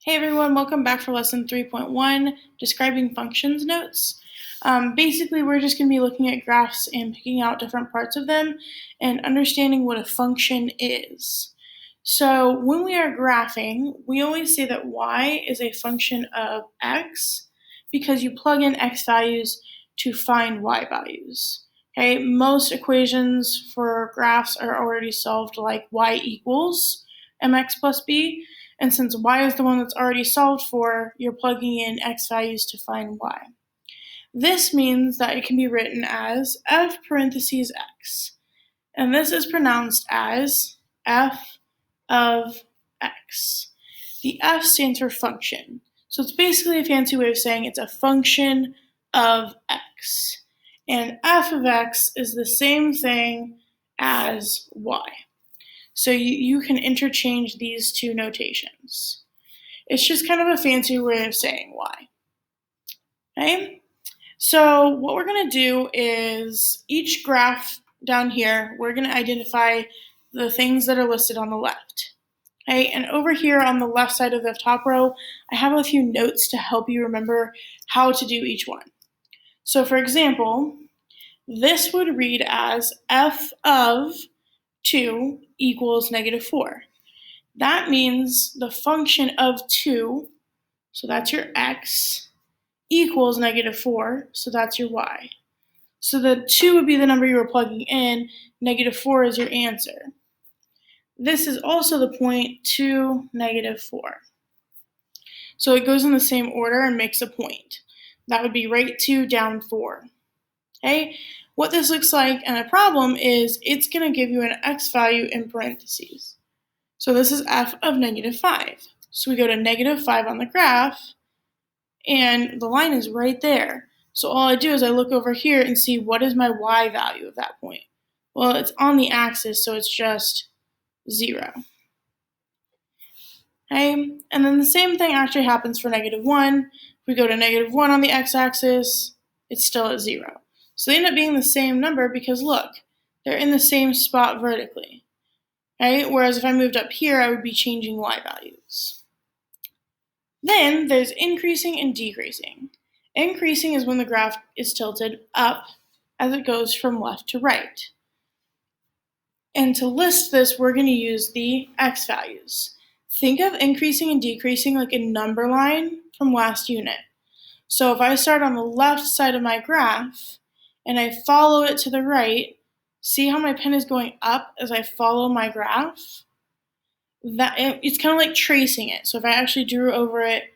Hey everyone, welcome back for lesson 3.1, describing functions notes. Basically, we're just going to be looking at graphs and picking out different parts of them and understanding what a function is. So when we are graphing, we always say that y is a function of x because you plug in x values to find y values. Okay, most equations for graphs are already solved like y equals mx plus b. And since y is the one that's already solved for, you're plugging in x values to find y. This means that it can be written as f parentheses x. And this is pronounced as f of x. The f stands for function. So it's basically a fancy way of saying it's a function of x. And f of x is the same thing as y. So you can interchange these two notations. It's just kind of a fancy way of saying y. Okay? So what we're going to do is each graph down here, we're going to identify the things that are listed on the left. Okay? And over here on the left side of the top row, I have a few notes to help you remember how to do each one. So for example, this would read as f of 2 equals negative 4. That means the function of 2, so that's your x, equals negative 4, so that's your y. So the 2 would be the number you were plugging in, negative 4 is your answer. This is also the point 2, negative 4. So it goes in the same order and makes a point. That would be right 2, down 4. Okay? What this looks like in a problem is it's going to give you an x value in parentheses. So this is f of negative 5. So we go to negative 5 on the graph, and the line is right there. So all I do is I look over here and see what is my y value at that point. Well, it's on the axis, so it's just 0. Okay? And then the same thing actually happens for negative 1. If we go to negative 1 on the x-axis, it's still at 0. So they end up being the same number because look, they're in the same spot vertically. Right? Whereas if I moved up here, I would be changing y values. Then there's increasing and decreasing. Increasing is when the graph is tilted up as it goes from left to right. And to list this, we're going to use the x values. Think of increasing and decreasing like a number line from last unit. So if I start on the left side of my graph and I follow it to the right, see how my pen is going up as I follow my graph? It's kind of like tracing it. So if I actually drew over it,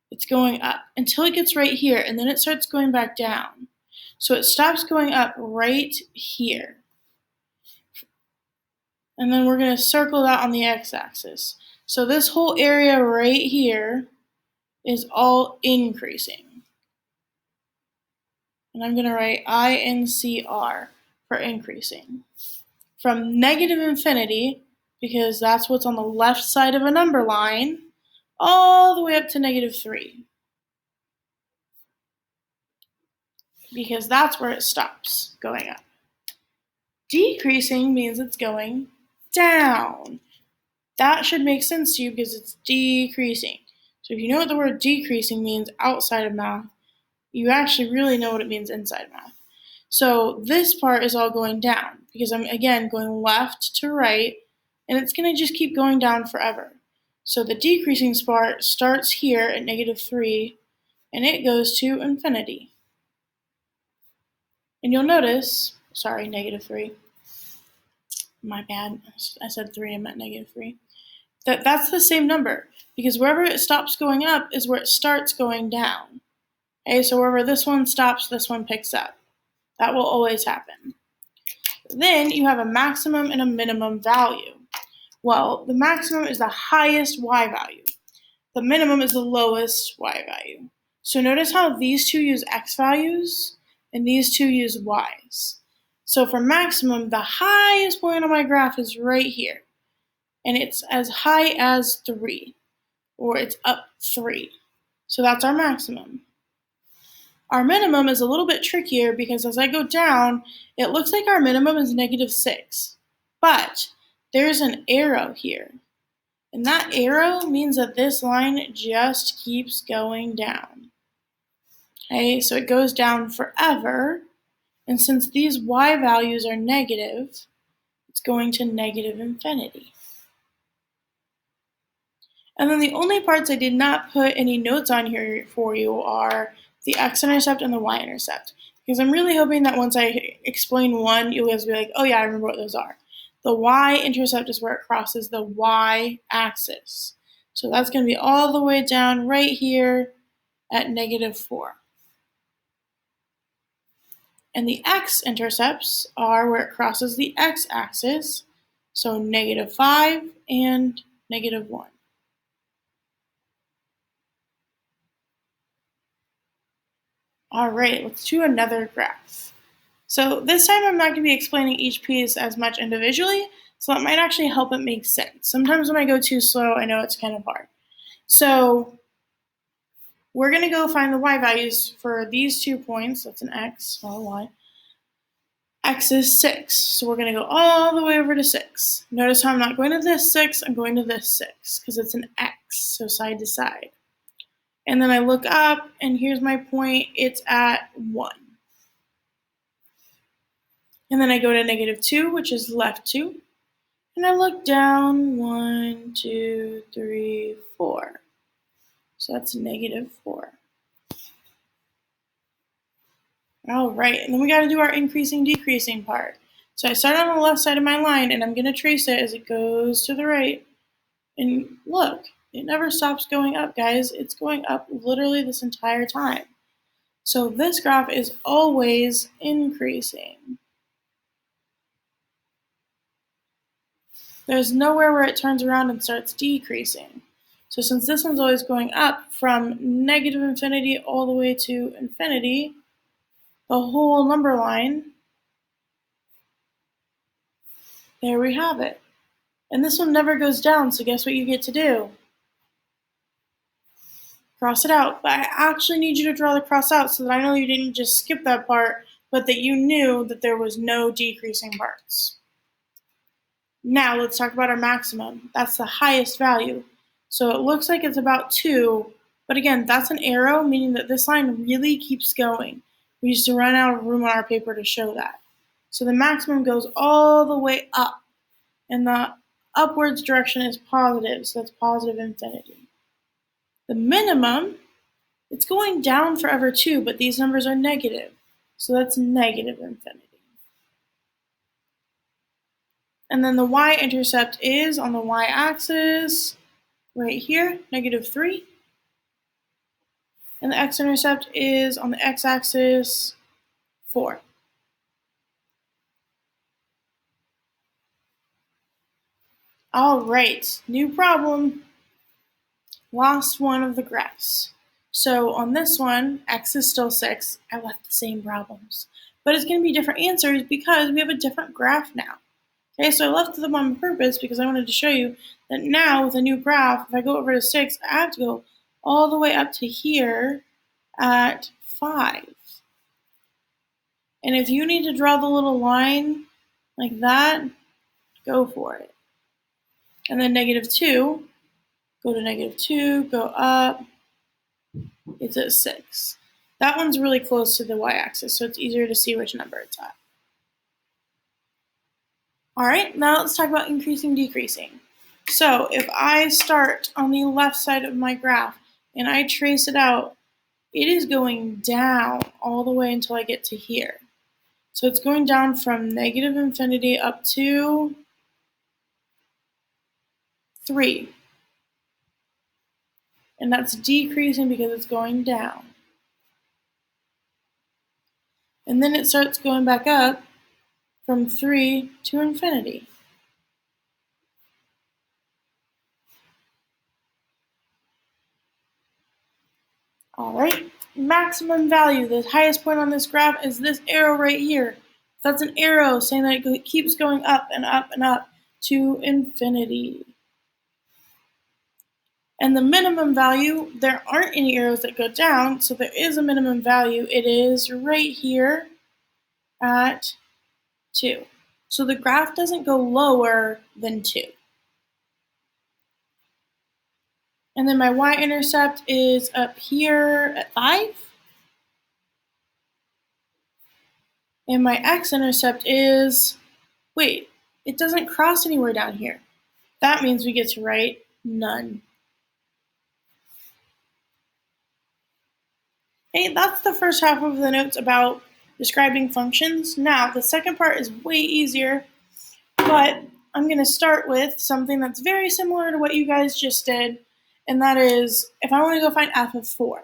it's going up until it gets right here, and then it starts going back down. So it stops going up right here. And then we're going to circle that on the x-axis. So this whole area right here is all increasing. And I'm going to write INCR for increasing. From negative infinity, because that's what's on the left side of a number line, all the way up to negative 3. Because that's where it stops going up. Decreasing means it's going down. That should make sense to you because it's decreasing. So if you know what the word decreasing means outside of math, you actually really know what it means inside of math. So this part is all going down because I'm, again, going left to right, and it's going to just keep going down forever. So the decreasing part starts here at negative 3, and it goes to infinity. And you'll notice, sorry, negative 3. My bad, I said 3, I meant negative 3. That's the same number, because wherever it stops going up is where it starts going down. Okay, so wherever this one stops, this one picks up. That will always happen. Then you have a maximum and a minimum value. Well, the maximum is the highest y value. The minimum is the lowest y value. So notice how these two use x values and these two use y's. So for maximum, the highest point on my graph is right here. And it's as high as 3, or it's up 3. So that's our maximum. Our minimum is a little bit trickier because as I go down, it looks like our minimum is negative 6. But there's an arrow here. And that arrow means that this line just keeps going down. Okay, so it goes down forever. And since these y values are negative, it's going to negative infinity. And then the only parts I did not put any notes on here for you are the x-intercept and the y-intercept. Because I'm really hoping that once I explain one, you'll guys be like, oh yeah, I remember what those are. The y-intercept is where it crosses the y-axis. So that's going to be all the way down right here at -4. And the x-intercepts are where it crosses the x-axis, so -5 and -1. All right, let's do another graph. So this time I'm not going to be explaining each piece as much individually, so that might actually help it make sense. Sometimes when I go too slow, I know it's kind of hard. So we're going to go find the y values for these 2 points. That's an x or a y. X is 6, so we're going to go all the way over to 6. Notice how I'm not going to this 6, I'm going to this 6, because it's an x, so side to side. And then I look up, and here's my point, it's at 1. And then I go to -2, which is left 2. And I look down, 1, 2, 3, 4. So that's -4. All right, and then we got to do our increasing, decreasing part. So I start on the left side of my line, and I'm going to trace it as it goes to the right. And look, it never stops going up, guys. It's going up literally this entire time. So this graph is always increasing. There's nowhere where it turns around and starts decreasing. So since this one's always going up from -infinity all the way to infinity, the whole number line, there we have it. And this one never goes down, so guess what you get to do? Cross it out. But I actually need you to draw the cross out so that I know you didn't just skip that part, but that you knew that there was no decreasing parts. Now let's talk about our maximum. That's the highest value. So it looks like it's about 2, but again, that's an arrow, meaning that this line really keeps going. We used to run out of room on our paper to show that. So the maximum goes all the way up, and the upwards direction is positive, so that's positive infinity. The minimum, it's going down forever too, but these numbers are negative, so that's negative infinity. And then the y-intercept is on the y-axis, right here, -3. And the x-intercept is on the x-axis, 4. All right, new problem. Last one of the graphs. So on this one, x is still 6. I left the same problems. But it's going to be different answers because we have a different graph now. Okay, so I left them on purpose because I wanted to show you that now with a new graph, if I go over to 6, I have to go all the way up to here at 5. And if you need to draw the little line like that, go for it. And then -2, go to -2, go up, it's at 6. That one's really close to the y-axis, so it's easier to see which number it's at. All right, now let's talk about increasing, decreasing. So if I start on the left side of my graph and I trace it out, it is going down all the way until I get to here. So it's going down from -infinity up to 3. And that's decreasing because it's going down. And then it starts going back up from 3 to infinity. All right, maximum value, the highest point on this graph is this arrow right here. That's an arrow saying that it keeps going up and up and up to infinity. And the minimum value, there aren't any arrows that go down, so there is a minimum value. It is right here at 2. So the graph doesn't go lower than 2. And then my y-intercept is up here at 5. And my x-intercept is, wait, it doesn't cross anywhere down here. That means we get to write none. Okay, that's the first half of the notes about describing functions. Now, the second part is way easier, but I'm going to start with something that's very similar to what you guys just did, and that is if I want to go find f of 4.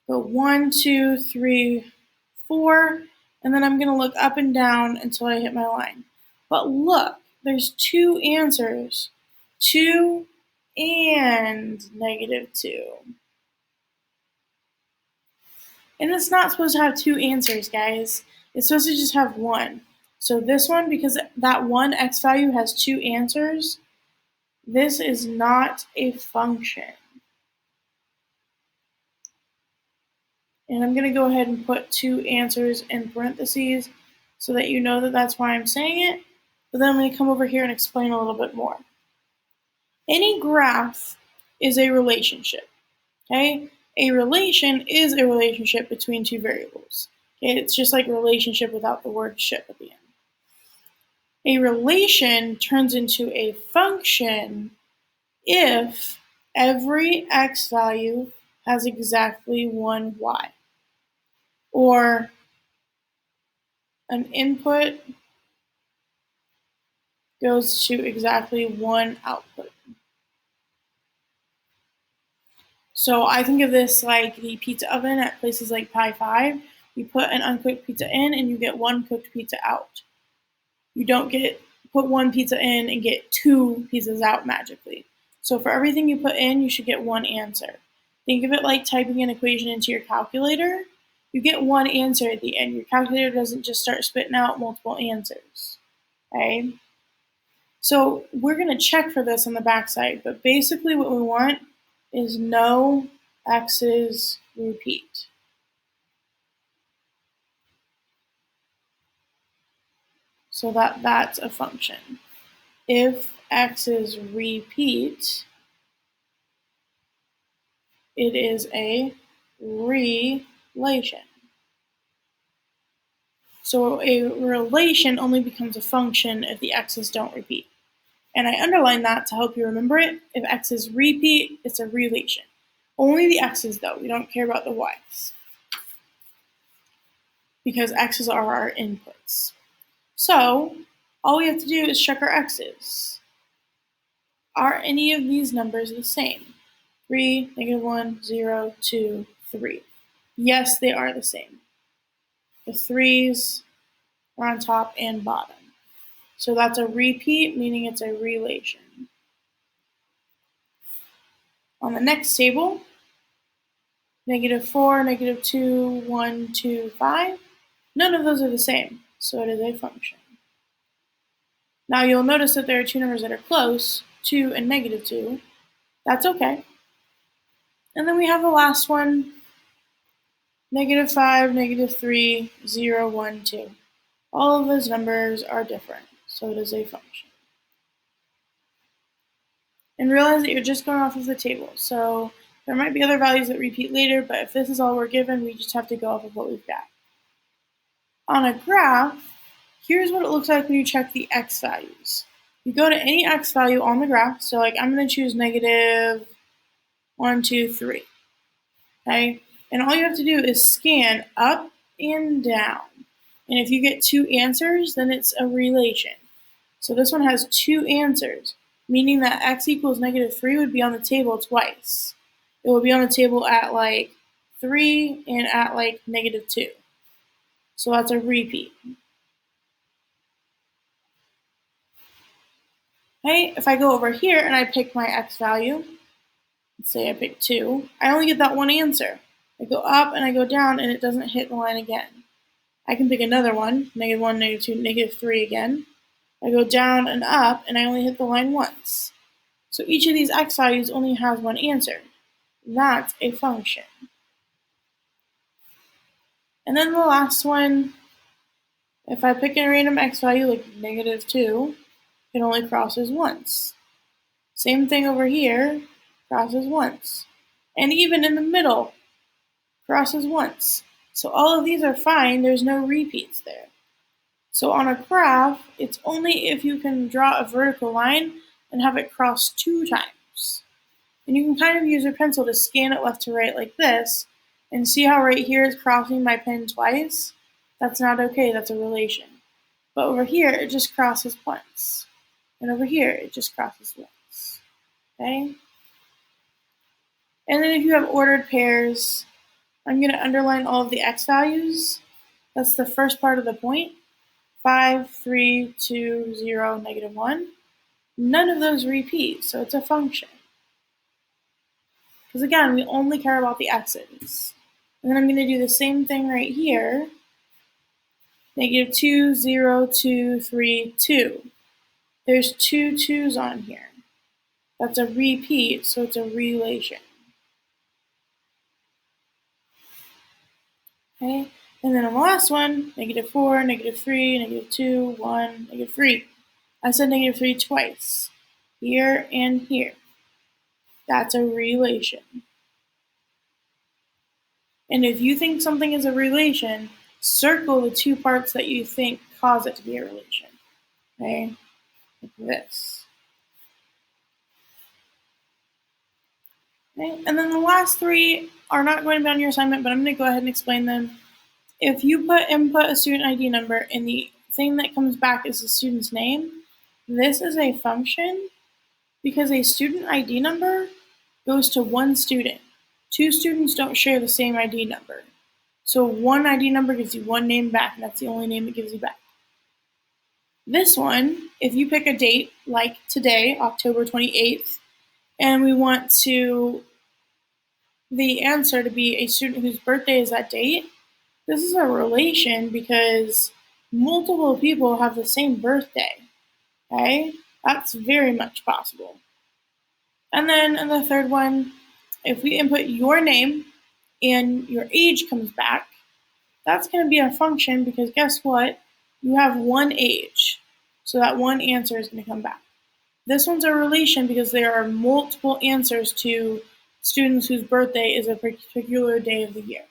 Go 1, 2, 3, 4, and then I'm going to look up and down until I hit my line. But look, there's 2 answers, 2 and -2. And it's not supposed to have 2 answers, guys. It's supposed to just have 1. So this one, because that one x value has 2 answers, this is not a function. And I'm going to go ahead and put 2 answers in parentheses so that you know that that's why I'm saying it. But then I'm going to come over here and explain a little bit more. Any graph is a relationship, okay? A relation is a relationship between 2 variables. Okay? It's just like relationship without the word ship at the end. A relation turns into a function if every x value has exactly 1 y, or an input goes to exactly 1 output. So I think of this like the pizza oven at places like Pi 5. You put an uncooked pizza in and you get 1 cooked pizza out. You don't put 1 pizza in and get 2 pizzas out magically. So for everything you put in, you should get 1 answer. Think of it like typing an equation into your calculator. You get 1 answer at the end. Your calculator doesn't just start spitting out multiple answers. Okay? So we're going to check for this on the backside, but basically what we want is no x's repeat. So that's a function. If x's repeat, it is a relation. So a relation only becomes a function if the x's don't repeat. And I underline that to help you remember it. If x's repeat, it's a relation. Only the x's though, we don't care about the y's, because x's are our inputs. So all we have to do is check our x's. Are any of these numbers the same? 3, -1, 0, 2, 3. Yes, they are the same. The 3's are on top and bottom. So that's a repeat, meaning it's a relation. On the next table, -4, -2, 1, 2, 5. None of those are the same, so it is a function. Now you'll notice that there are 2 numbers that are close, 2 and -2. That's okay. And then we have the last one, -5, -3, 0, 1, 2. All of those numbers are different, so it is a function. And realize that you're just going off of the table, so there might be other values that repeat later, but if this is all we're given, we just have to go off of what we've got. On a graph, here's what it looks like when you check the x values. You go to any x value on the graph, so like I'm going to choose -1, 2, 3. Okay? And all you have to do is scan up and down. And if you get 2 answers, then it's a relation. So this one has 2 answers, meaning that x equals -3 would be on the table twice. It will be on the table at like 3 and at like -2. So that's a repeat. Okay, if I go over here and I pick my x value, let's say I pick 2, I only get that one answer. I go up and I go down and it doesn't hit the line again. I can pick another one, -1, -2, -3 again. I go down and up and I only hit the line once. So each of these x values only has one answer. That's a function. And then the last one, if I pick a random x value like -2, it only crosses once. Same thing over here. crosses once. And even in the middle, crosses once. So all of these are fine, there's no repeats there. So on a graph, it's only if you can draw a vertical line and have it cross 2 times. And you can kind of use your pencil to scan it left to right like this, and see how right here it's crossing my pen twice? That's not okay, that's a relation. But over here, it just crosses once. And over here, it just crosses once. Okay? And then if you have ordered pairs, I'm going to underline all of the x values. That's the first part of the point. 5, 3, 2, 0, -1. None of those repeat, so it's a function. Because again, we only care about the x's. And then I'm going to do the same thing right here. -2, 0, 2, 3, 2. There's 2 2's on here. That's a repeat, so it's a relation. Okay, and then on the last one, -4, -3, -2, 1, -3. I said -3 twice, here and here. That's a relation. And if you think something is a relation, circle the 2 parts that you think cause it to be a relation. Okay, like this. Okay, and then the last 3 are not going to be on your assignment, but I'm going to go ahead and explain them. If you input a student ID number and the thing that comes back is the student's name, this is a function because a student ID number goes to one student. 2 students don't share the same ID number. So one ID number gives you one name back, and that's the only name it gives you back. This one, if you pick a date like today, October 28th, and we want the answer to be a student whose birthday is that date, this is a relation because multiple people have the same birthday, okay? That's very much possible. And then in the third one, if we input your name and your age comes back, that's going to be a function because guess what? You have one age, so that one answer is going to come back. This one's a relation because there are multiple answers to students whose birthday is a particular day of the year.